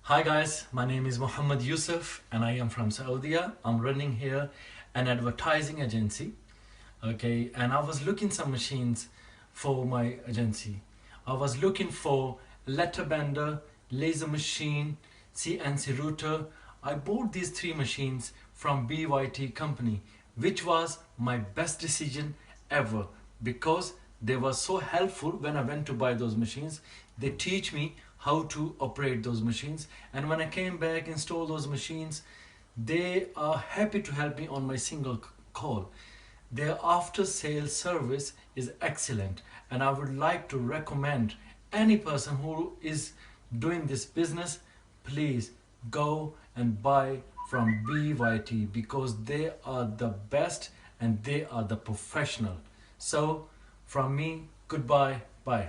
Hi guys, my name is Muhammad Yusuf and I am from Saudi. I'm running here an advertising agency. Okay, and I was looking some machines for my agency. I was looking for letter bender, laser machine, CNC router. I bought these three machines from BYT company, which was my best decision ever because they were so helpful when I went to buy those machines. They teach me how to operate those machines, and when I came back install those machines, they are happy to help me on my single call. Their after sales service is excellent, and I would like to recommend any person who is doing this business, please go and buy from BYT because they are the best and they are the professional. So from me, goodbye, bye.